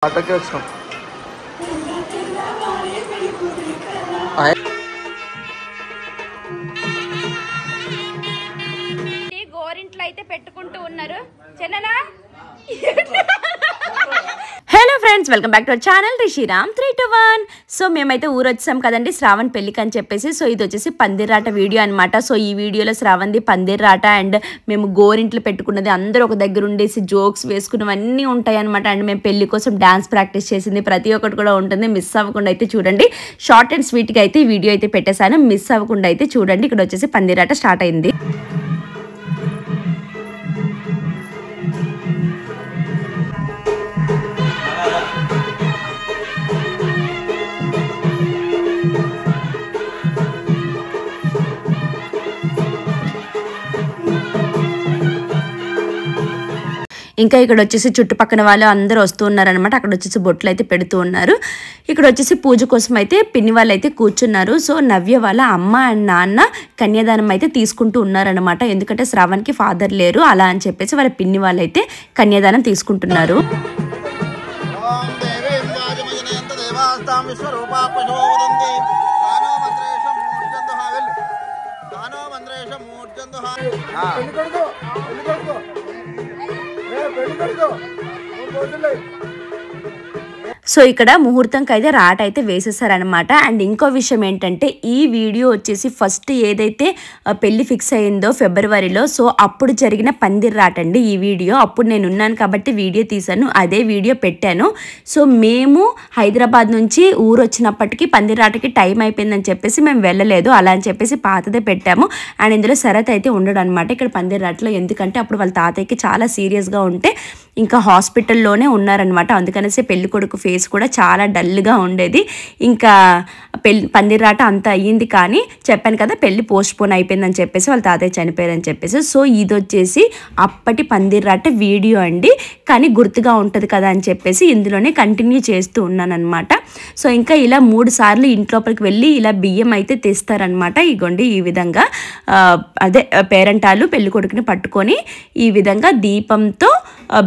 ఆటోకే వచ్చినాం. గోరింట్లో అయితే పెట్టుకుంటూ ఉన్నారు చెన్ననా. Hello friends, welcome back to our channel Rishiram 3 to 1. So మేమైతే ఊరు వచ్చాం కదండి శ్రావణ్ పెళ్ళికి అని చెప్పేసి. సో ఇది వచ్చేసి పందిరాట వీడియో అనమాట. సో ఈ వీడియోలో శ్రావణ్ది పందిరాట అండ్ మేము గోరింట్లు పెట్టుకున్నది, అందరూ ఒక దగ్గర ఉండేసి జోక్స్ వేసుకున్నవన్నీ ఉంటాయి అనమాట. అండ్ మేము పెళ్లి కోసం డాన్స్ ప్రాక్టీస్ చేసింది ప్రతి ఒక్కటి కూడా ఉంటుంది. మిస్ అవ్వకుండా అయితే చూడండి. షార్ట్ అండ్ స్వీట్గా అయితే ఈ వీడియో అయితే పెట్టేశాను, మిస్ అవ్వకుండా అయితే చూడండి. ఇక్కడ వచ్చేసి పందిరాట స్టార్ట్ అయింది. ఇంకా ఇక్కడ వచ్చేసి చుట్టుపక్కల వాళ్ళు అందరూ వస్తూ ఉన్నారనమాట. అక్కడ వచ్చేసి బొట్లు అయితే పెడుతూ ఉన్నారు. ఇక్కడ వచ్చేసి పూజ కోసం అయితే పిన్ని వాళ్ళు అయితే కూర్చున్నారు. సో నవ్య వాళ్ళ అమ్మ అండ్ నాన్న కన్యాదానం అయితే తీసుకుంటూ ఉన్నారనమాట. ఎందుకంటే శ్రావణ్కి ఫాదర్ లేరు, అలా అని చెప్పేసి వాళ్ళ పిన్ని వాళ్ళు అయితే కన్యాదానం తీసుకుంటున్నారు. సో ఇక్కడ ముహూర్తంకి అయితే రాట అయితే వేసేసారనమాట. అండ్ ఇంకో విషయం ఏంటంటే ఈ వీడియో వచ్చేసి ఫస్ట్ ఏదైతే పెళ్లి ఫిక్స్ అయిందో ఫిబ్రవరిలో, సో అప్పుడు జరిగిన పందిర్ రాట అండి ఈ వీడియో. అప్పుడు నేను ఉన్నాను కాబట్టి వీడియో తీశాను, అదే వీడియో పెట్టాను. సో మేము హైదరాబాద్ నుంచి ఊరు వచ్చినప్పటికీ పందిర్ రాటకి టైం అయిపోయిందని చెప్పేసి మేము వెళ్ళలేదు, అలా అని చెప్పేసి పాతదే పెట్టాము. అండ్ ఇందులో శరత్ అయితే ఉండడు అనమాట ఇక్కడ పందిర్ రాటలో. ఎందుకంటే అప్పుడు వాళ్ళ తాతయ్యకి చాలా సీరియస్గా ఉంటే ఇంకా హాస్పిటల్లోనే ఉన్నారనమాట. అందుకనేసి పెళ్లి కొడుకు ఫేస్ కూడా చాలా డల్గా ఉండేది. ఇంకా పందిరాట అంతా అయ్యింది, కానీ చెప్పాను కదా పెళ్లి పోస్ట్ పోన్ అయిపోయిందని చెప్పేసి వాళ్ళ తాతయ్య చనిపోయారని చెప్పేసి. సో ఇది వచ్చేసి అప్పటి పందిరాట వీడియో అండి, కానీ గుర్తుగా ఉంటుంది కదా అని చెప్పేసి ఇందులోనే కంటిన్యూ చేస్తూ ఉన్నాను అనమాట. సో ఇంకా ఇలా 3 సార్లు ఇంట్లోపలికి వెళ్ళి ఇలా బియ్యం అయితే తెస్తారనమాట. ఇగోండి ఈ విధంగా అదే పేరెంటాలు పెళ్లి కొడుకుని పట్టుకొని ఈ విధంగా దీపంతో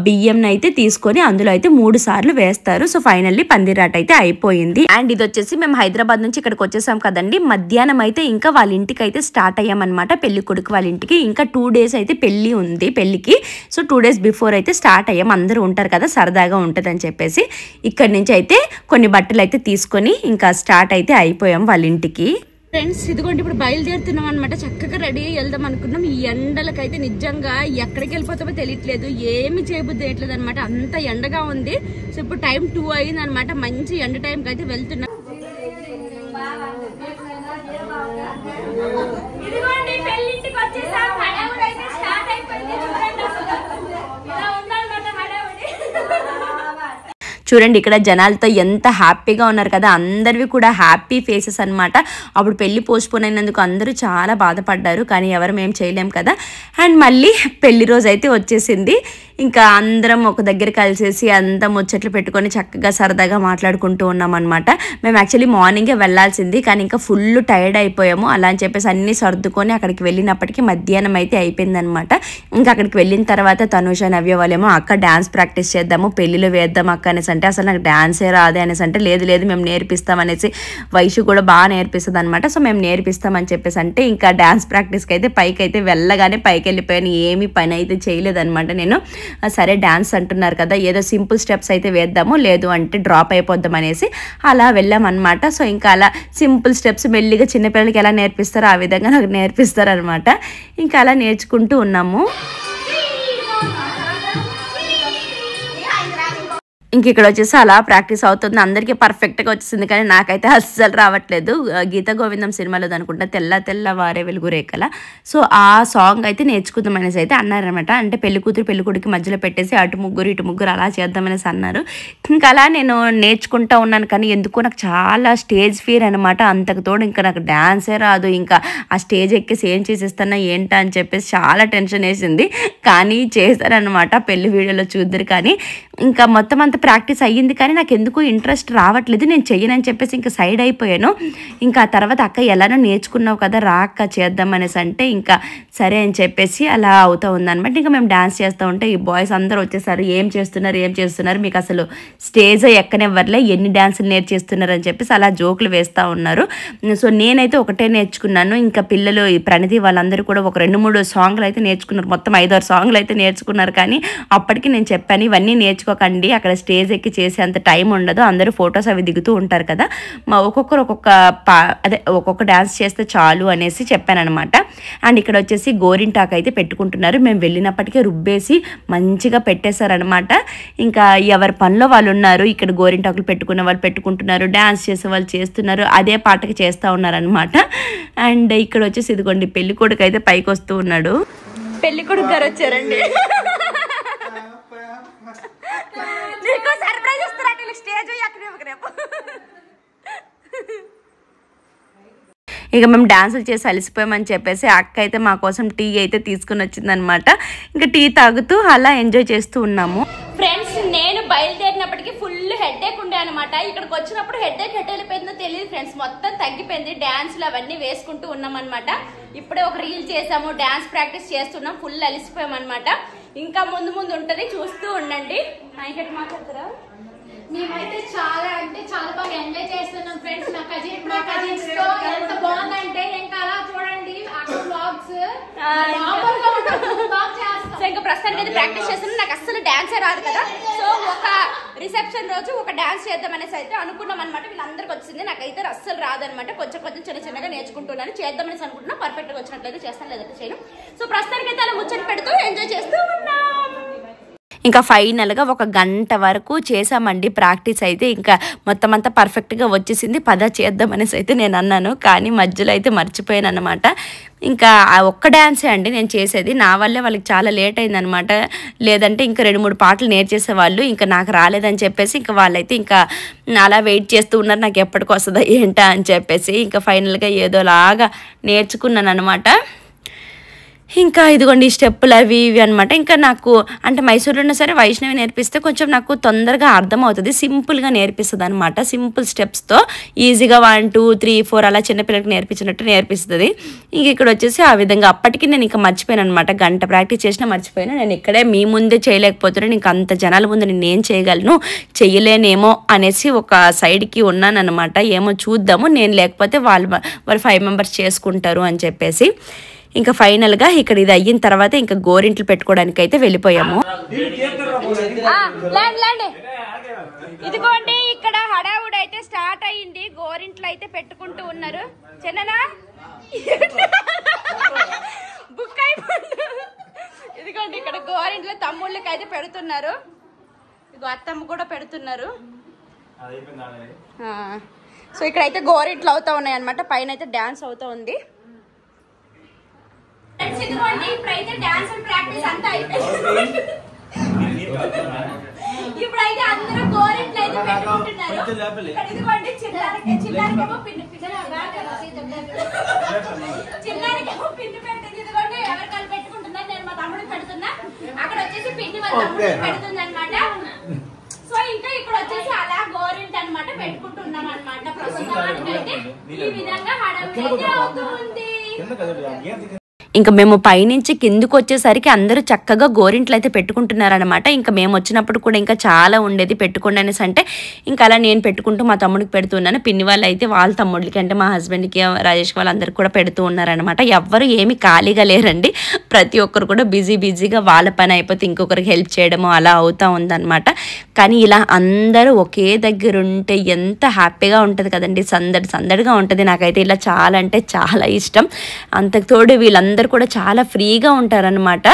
బియ్యంని అయితే తీసుకొని అందులో అయితే 3 సార్లు వేస్తారు. సో ఫైనల్లీ పందిరాట అయితే అయిపోయింది. అండ్ ఇది వచ్చేసి మేము హైదరాబాద్ నుంచి ఇక్కడికి వచ్చేసాం కదండి. మధ్యాహ్నం అయితే ఇంకా వాళ్ళ ఇంటికి అయితే స్టార్ట్ అయ్యామన్నమాట, పెళ్లి కొడుకు వాళ్ళ ఇంటికి. ఇంకా 2 days అయితే పెళ్లి ఉంది పెళ్లికి. సో 2 days బిఫోర్ అయితే స్టార్ట్ అయ్యాం. అందరూ ఉంటారు కదా, సరదాగా ఉంటుందని చెప్పేసి ఇక్కడి నుంచి అయితే కొన్ని బట్టలు అయితే తీసుకొని ఇంకా స్టార్ట్ అయితే అయిపోయాం వాళ్ళ ఇంటికి. ఫ్రెండ్స్ ఇదిగోండి ఇప్పుడు బయలుదేరుతున్నాం అనమాట. చక్కగా రెడీ అయ్యి వెళ్దాం అనుకున్నాం. ఈ ఎండలకైతే నిజంగా ఎక్కడికి వెళ్ళిపోతామో తెలియట్లేదు, ఏమి చేయబుద్ధి వేయట్లేదు అనమాట, అంత ఎండగా ఉంది. సో ఇప్పుడు టైం 2 అయింది అనమాట. మంచి ఎండ టైంకి అయితే వెళ్తున్నాం. చూడండి ఇక్కడ జనాలతో ఎంత హ్యాపీగా ఉన్నారు కదా, అందరివి కూడా హ్యాపీ ఫేసెస్ అనమాట. అప్పుడు పెళ్లి పోస్ట్పోన్ అయినందుకు అందరూ చాలా బాధపడ్డారు, కానీ ఎవరు మేము చేయలేం కదా. అండ్ మళ్ళీ పెళ్లి రోజు అయితే వచ్చేసింది. ఇంకా అందరం ఒక దగ్గర కలిసేసి అంతా ముచ్చట్లు పెట్టుకొని చక్కగా సరదాగా మాట్లాడుకుంటూ ఉన్నాం అనమాట. మేము యాక్చువల్లీ మార్నింగే వెళ్ళాల్సింది, కానీ ఇంకా ఫుల్ టైర్డ్ అయిపోయాము. అలా అని చెప్పేసి అన్నీ సర్దుకొని అక్కడికి వెళ్ళినప్పటికీ మధ్యాహ్నం అయితే అయిపోయిందనమాట. ఇంకా అక్కడికి వెళ్ళిన తర్వాత తనుష నవ్య వాళ్ళేమో అక్క డ్యాన్స్ ప్రాక్టీస్ చేద్దాము, పెళ్లిలో వేద్దాం అక్క అనేసి అంటే అసలు నాకు డ్యాన్సే రాదే అనేసి అంటే లేదు లేదు మేము నేర్పిస్తాం అనేసి. వైషు కూడా బాగా నేర్పిస్తుంది అనమాట. సో మేము నేర్పిస్తామని చెప్పేసి అంటే ఇంకా డ్యాన్స్ ప్రాక్టీస్కి అయితే పైకి అయితే వెళ్ళగానే పైకి వెళ్ళిపోయాను. ఏమీ పని అయితే చేయలేదన్నమాట నేను. సరే డ్యాన్స్ అంటున్నారు కదా, ఏదో సింపుల్ స్టెప్స్ అయితే వేద్దాము, లేదు అంటే డ్రాప్ అయిపోద్దాం అనేసి అలా వెళ్ళామన్నమాట. సో ఇంకా అలా సింపుల్ స్టెప్స్ మెల్లిగా చిన్నపిల్లలకి ఎలా నేర్పిస్తారో ఆ విధంగా నాకు నేర్పిస్తారనమాట. ఇంకా అలా నేర్చుకుంటూ ఉన్నాము. ఇంక ఇక్కడ వచ్చేసి అలా ప్రాక్టీస్ అవుతుంది. అందరికీ పర్ఫెక్ట్గా వచ్చేసింది, కానీ నాకైతే అస్సలు రావట్లేదు. గీత గోవిందం సినిమాలో అనుకుంటా తెల్ల తెల్ల వారే వెలుగు రేఖల. సో ఆ సాంగ్ అయితే నేర్చుకుందాం అనేసి అయితే అన్నారనమాట. అంటే పెళ్లి కూతురు పెళ్లి కొడుకు మధ్యలో పెట్టేసి అటు ముగ్గురు ఇటు ముగ్గురు అలా చేద్దామనేసి అన్నారు. ఇంకా అలా నేను నేర్చుకుంటూ ఉన్నాను, కానీ ఎందుకో నాకు చాలా స్టేజ్ ఫియర్ అనమాట. అంతకు తోడు ఇంకా నాకు డ్యాన్సే రాదు. ఇంకా ఆ స్టేజ్ ఎక్కేసి ఏం చేసేస్తానా ఏంటా అని చెప్పేసి చాలా టెన్షన్ వేసింది, కానీ చేశారనమాట. పెళ్లి వీడియోలో చూద్దరు, కానీ ఇంకా మొత్తం అంతా ప్రాక్టీస్ అయ్యింది కానీ నాకు ఎందుకు ఇంట్రెస్ట్ రావట్లేదు, నేను చెయ్యనని చెప్పేసి ఇంకా సైడ్ అయిపోయాను. ఇంకా ఆ తర్వాత అక్క ఎలానో నేర్చుకున్నావు కదా రా అక్క చేద్దాం అనేసి అంటే ఇంకా సరే అని చెప్పేసి అలా అవుతూ ఉందన్నమాట. ఇంకా మేము డ్యాన్స్ చేస్తూ ఉంటే ఈ బాయ్స్ అందరూ వచ్చేసారు, ఏం చేస్తున్నారు మీకు అసలు స్టేజ్ ఎక్కనివ్వర్లే, ఎన్ని డ్యాన్సులు నేర్చేస్తున్నారు అని చెప్పేసి అలా జోకులు వేస్తూ ఉన్నారు. సో నేనైతే ఒకటే నేర్చుకున్నాను, ఇంకా పిల్లలు ప్రణతి వాళ్ళందరూ కూడా ఒక 2-3 సాంగ్లు అయితే నేర్చుకున్నారు, మొత్తం 5-6 సాంగ్లు అయితే నేర్చుకున్నారు. కానీ అప్పటికి నేను చెప్పాను ఇవన్నీ నేర్చుకోకండి, అక్కడ స్టేజ్ ఎక్కి చేసే అంత టైం ఉండదు, అందరూ ఫొటోస్ అవి దిగుతూ ఉంటారు కదా, ఒక్కొక్కరు ఒక్కొక్క డ్యాన్స్ చేస్తే చాలు అనేసి చెప్పాను అనమాట. అండ్ ఇక్కడ వచ్చేసి గోరింటాకు అయితే పెట్టుకుంటున్నారు, మేము వెళ్ళినప్పటికీ రుబ్బేసి మంచిగా పెట్టేశారనమాట. ఇంకా ఎవరి పనిలో వాళ్ళు ఉన్నారు, ఇక్కడ గోరింటాకులు పెట్టుకున్న వాళ్ళు పెట్టుకుంటున్నారు, డ్యాన్స్ చేసే వాళ్ళు చేస్తున్నారు, అదే పాటకి చేస్తూ ఉన్నారనమాట. అండ్ ఇక్కడ వచ్చేసి ఇదిగోండి పెళ్లి కొడుకు అయితే పైకి వస్తూ ఉన్నాడు. పెళ్లి కొడుకు గారు వచ్చారండి, సర్ప్రైజ్ ఇస్తారంటే స్టేజ్ రేపు. ఇక మేము డాన్సులు చేసి అలసిపోయామని చెప్పేసి అక్క అయితే మా కోసం టీ అయితే తీసుకుని వచ్చిందనమాట. ఇంకా టీ తాగుతూ అలా ఎంజాయ్ చేస్తూ ఉన్నాము. ఫ్రెండ్స్ నేను బయలుదేరినప్పటికీ ఫుల్ హెడ్ఏక్ ఉండే అనమాట. ఇక్కడికి వచ్చినప్పుడు హెడ్ఏక్ వెళ్ళిపోయిందో తెలియదు ఫ్రెండ్స్, మొత్తం తగ్గిపోయింది. డాన్సులు అవన్నీ వేసుకుంటూ ఉన్నాం అనమాట. ఇప్పుడే ఒక రీల్ చేసాము, డాన్స్ ప్రాక్టీస్ చేస్తున్నాం, ఫుల్ అలిసిపోయాం అనమాట. ఇంకా ముందు ఉంటది, చూస్తూ ఉండండి. మాట్లాడతారా? మేమైతే చాలా అంటే చాలా బాగా ఎంజాయ్ చేస్తున్నాం ఫ్రెండ్స్. మా కజిన్స్ తో ఎంత బాగుందంటే ఇంకా అలా చూడండి అక్కడ వ్లాగ్స్ సో ఇంకా ప్రస్తుతానికి అయితే ప్రాక్టీస్ చేస్తున్నాం. నాకు అస్సలు డాన్సే రాదు కదా, సో ఒక రిసెప్షన్ రోజు ఒక డాన్స్ చేద్దాం అనేసి అయితే అనుకున్నాం అనమాట. వీళ్ళందరికి వచ్చింది, నాకైతే అస్సలు రాదనమాట. కొంచెం చిన్నగా నేర్చుకుంటున్నాను, చేద్దామనేసి అనుకుంటున్నా. పర్ఫెక్ట్ గా వచ్చినట్లయితే చేస్తాను, లేదంటే చేయను. సో ప్రస్తుతానికి అయితే అలా ముచ్చట పెడుతూ ఎంజాయ్ చేస్తూ ఉన్నాం. ఇంకా ఫైనల్గా 1 గంట వరకు చేసామండి ప్రాక్టీస్ అయితే. ఇంకా మొత్తం అంతా పర్ఫెక్ట్గా వచ్చేసింది, పద చేద్దాం అనేసి అయితే నేను అన్నాను. కానీ మధ్యలో అయితే మర్చిపోయాను అనమాట. ఇంకా ఆ ఒక్క డ్యాన్సే అండి నేను చేసేది, నా వల్లే వాళ్ళకి చాలా లేట్ అయిందనమాట. లేదంటే ఇంకా 2-3 పాటలు నేర్చేసేవాళ్ళు, ఇంకా నాకు రాలేదని చెప్పేసి ఇంకా వాళ్ళైతే ఇంకా అలా వెయిట్ చేస్తూ ఉన్నారు, నాకు ఎప్పటికి వస్తుందా ఏంటా అని చెప్పేసి. ఇంకా ఫైనల్గా ఏదోలాగా నేర్చుకున్నాను అనమాట. ఇంకా ఇదిగోండి స్టెప్పులు అవి ఇవి అనమాట. ఇంకా నాకు అంటే మైసూర్లో ఉన్నా సరే వైష్ణవి నేర్పిస్తే కొంచెం నాకు తొందరగా అర్థమవుతుంది, సింపుల్గా నేర్పిస్తుంది అనమాట. సింపుల్ స్టెప్స్తో ఈజీగా 1 2 3 4 అలా చిన్నపిల్లలకి నేర్పించినట్టు నేర్పిస్తుంది. ఇంక ఇక్కడ వచ్చేసి ఆ విధంగా అప్పటికి నేను ఇంకా మర్చిపోయాను అనమాట. గంట ప్రాక్టీస్ చేసినా మర్చిపోయాను. నేను ఇక్కడే మీ ముందే చేయలేకపోతున్నాను, ఇంకా అంత జనాల ముందు నేను ఏం చేయగలను, చెయ్యలేనేమో అనేసి ఒక సైడ్కి ఉన్నాను అనమాట. ఏమో చూద్దాము, నేను లేకపోతే వాళ్ళు 5 మెంబర్స్ చేసుకుంటారు అని చెప్పేసి. ఇంకా ఫైనల్గా ఇక్కడ ఇది అయిన తర్వాత ఇంకా గోరింట్లు పెట్టుకోవడానికి అయితే వెళ్ళిపోయాము. ఇదిగోండి ఇక్కడ హడావుడి అయితే స్టార్ట్ అయ్యింది, గోరింట్లు అయితే పెట్టుకుంటూ ఉన్నారు. చిన్ననా బుక్ అయిపోయింది. ఇదిగోండి ఇక్కడ గోరింట్లు తమ్ముళ్ళకి అయితే పెడుతున్నారు, ఇదిగో అత్తమ్మ కూడా పెడుతున్నారు. సో ఇక్కడైతే గోరింట్లు అవుతా ఉన్నాయి అనమాట, పైన అయితే డాన్స్ అవుతా ఉంది. ఇప్పుడైతే డాన్స్ ప్రాక్టీస్ అంతా అయిపోయింది. ఇప్పుడైతే అందరూ గోరింట్లు అయితే పెట్టుకుంటున్నారు. ఇదిగోండి చిన్నారికేమో పిన్ని పెట్టింది. ఇదిగోండి ఎవరికాలు పెట్టుకుంటున్నారు, నేను మా తమ్ముడికి పెడుతున్నా. అక్కడ వచ్చేసి పిన్ని వాళ్ళ తమ్ముడికి పెడుతుంది అనమాట. సో ఇంకా ఇక్కడ వచ్చేసి అలా గోరింట్ అనమాట పెట్టుకుంటున్నాం అనమాట. ప్రస్తుతానికి అయితే ఈ విధంగా హడావిడి అయితే అవుతుంది. ఇంకా మేము పైనుంచి కిందకు వచ్చేసరికి అందరూ చక్కగా గోరింట్లు అయితే పెట్టుకుంటున్నారనమాట. ఇంకా మేము వచ్చినప్పుడు కూడా ఇంకా చాలా ఉండేది పెట్టుకోండి అనేసి అంటే ఇంకా అలా నేను పెట్టుకుంటూ మా తమ్ముడికి పెడుతున్నాను. పిన్ని వాళ్ళు అయితే వాళ్ళ తమ్ముడికి అంటే మా హస్బెండ్కి రాజేష్ వాళ్ళందరికీ కూడా పెడుతూ ఉన్నారనమాట. ఎవ్వరు ఏమి ఖాళీగా లేరండి, ప్రతి ఒక్కరు కూడా బిజీగా వాళ్ళ పని అయిపోతే ఇంకొకరికి హెల్ప్ చేయడము అలా అవుతూ ఉందన్నమాట. కానీ ఇలా అందరూ ఒకే దగ్గర ఉంటే ఎంత హ్యాపీగా ఉంటుంది కదండి, సందడిగా ఉంటుంది. నాకైతే ఇలా చాలా అంటే చాలా ఇష్టం. అంతకు తోడు వీళ్ళందరూ కూడా చాలా ఫ్రీగా ఉంటారనమాట.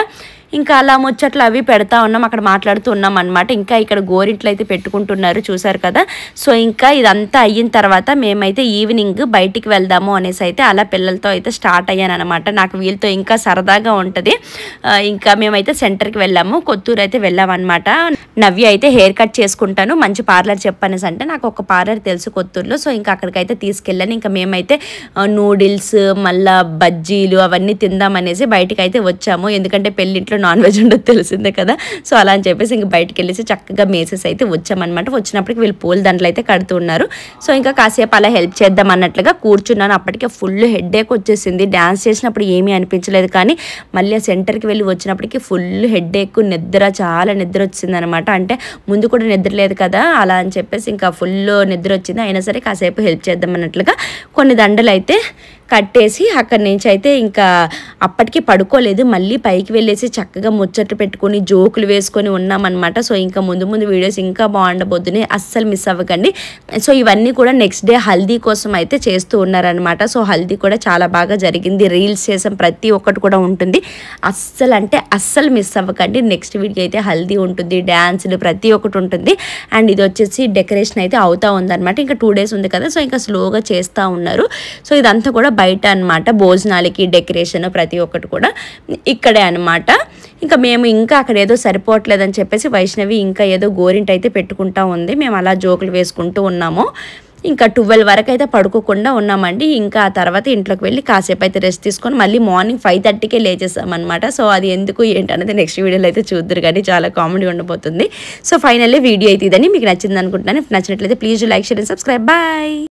ఇంకా అలా ముచ్చట్లు అవి పెడతా ఉన్నాం, అక్కడ మాట్లాడుతూ ఉన్నాం అనమాట. ఇంకా ఇక్కడ గోరింట్లు అయితే పెట్టుకుంటున్నారు, చూసారు కదా. సో ఇంకా ఇదంతా అయిన తర్వాత మేమైతే ఈవినింగ్ బయటికి వెళ్దాము అనేసి అయితే అలా పిల్లలతో అయితే స్టార్ట్ అయ్యాను అనమాట. నాకు వీళ్ళతో ఇంకా సరదాగా ఉంటుంది. ఇంకా మేమైతే సెంటర్కి వెళ్ళాము, కొత్తూరు అయితే వెళ్ళామన్నమాట. నవ్య అయితే హెయిర్ కట్ చేసుకుంటాను, మంచి పార్లర్ చెప్పనేసి అంటే నాకు ఒక పార్లర్ తెలుసు కొత్తూరులో. సో ఇంకా అక్కడికైతే తీసుకెళ్ళాను. ఇంకా మేమైతే నూడిల్స్ మళ్ళా బజ్జీలు అవన్నీ తిందామనేసి బయటికి అయితే వచ్చాము. ఎందుకంటే పెళ్ళింట్లో నాన్ వెజ్ ఉండదు తెలిసిందే కదా. సో అలా అని చెప్పేసి ఇంక బయటకు వెళ్ళేసి చక్కగా మేసేసి అయితే వచ్చామన్నమాట. వచ్చినప్పటికి వీళ్ళు పూల దండలు అయితే కడుతూ ఉన్నారు. సో ఇంకా కాసేపు అలా హెల్ప్ చేద్దాం అన్నట్లుగా కూర్చున్నాను. అప్పటికే ఫుల్ హెడ్ఏక్ వచ్చేసింది. డ్యాన్స్ చేసినప్పుడు ఏమీ అనిపించలేదు, కానీ మళ్ళీ ఆ సెంటర్కి వెళ్ళి వచ్చినప్పటికి ఫుల్ హెడ్ఏక్, చాలా నిద్ర వచ్చింది అనమాట. అంటే ముందు కూడా నిద్ర లేదు కదా, అలా అని చెప్పేసి ఇంకా ఫుల్ నిద్ర వచ్చింది. అయినా సరే కాసేపు హెల్ప్ చేద్దాం అన్నట్లుగా కొన్ని దండలు అయితే కట్టేసి అక్కడి నుంచి అయితే ఇంకా అప్పటికి పడుకోలేదు, మళ్ళీ పైకి వెళ్ళేసి చక్కగా ముచ్చట్లు పెట్టుకొని జోకులు వేసుకొని ఉన్నామన్నమాట. సో ఇంకా ముందు వీడియోస్ ఇంకా బాగుండబోతున్నాయి, అస్సలు మిస్ అవ్వకండి. సో ఇవన్నీ కూడా నెక్స్ట్ డే హల్దీ కోసం అయితే చేస్తూ ఉన్నారనమాట. సో హల్దీ కూడా చాలా బాగా జరిగింది, రీల్స్ చేసాం, ప్రతి ఒక్కటి కూడా ఉంటుంది. అస్సలు మిస్ అవ్వకండి. నెక్స్ట్ వీడియో అయితే హల్దీ ఉంటుంది, డ్యాన్సులు ప్రతి ఒక్కటి ఉంటుంది. అండ్ ఇది వచ్చేసి డెకరేషన్ అయితే అవుతా ఉందన్నమాట. ఇంకా 2 days ఉంది కదా, సో ఇంకా స్లోగా చేస్తూ ఉన్నారు. సో ఇదంతా కూడా బయట అనమాట, భోజనాలకి డెకరేషన్ ప్రతి ఒక్కటి కూడా ఇక్కడే అనమాట. ఇంకా మేము ఇంకా అక్కడ ఏదో సరిపోవట్లేదని చెప్పేసి వైష్ణవి ఇంకా ఏదో గోరింట అయితే పెట్టుకుంటా ఉంది. మేము అలా జోకులు వేసుకుంటూ ఉన్నాము. ఇంకా 12 వరకు అయితే పడుకోకుండా ఉన్నామండి. ఇంకా ఆ తర్వాత ఇంట్లోకి వెళ్ళి కాసేపు అయితే రెస్ట్ తీసుకొని మళ్ళీ మార్నింగ్ 5:30కే లేచేసామన్నమాట. సో అది ఎందుకు ఏంటనేది నెక్స్ట్ వీడియోలో అయితే చూద్దరు, కానీ చాలా కామెడీ ఉండబోతుంది. సో ఫైనల్లీ వీడియో అయితే ఇదని మీకు నచ్చింది అనుకుంటున్నాను. నచ్చినట్లయితే please like, share and subscribe. Bye.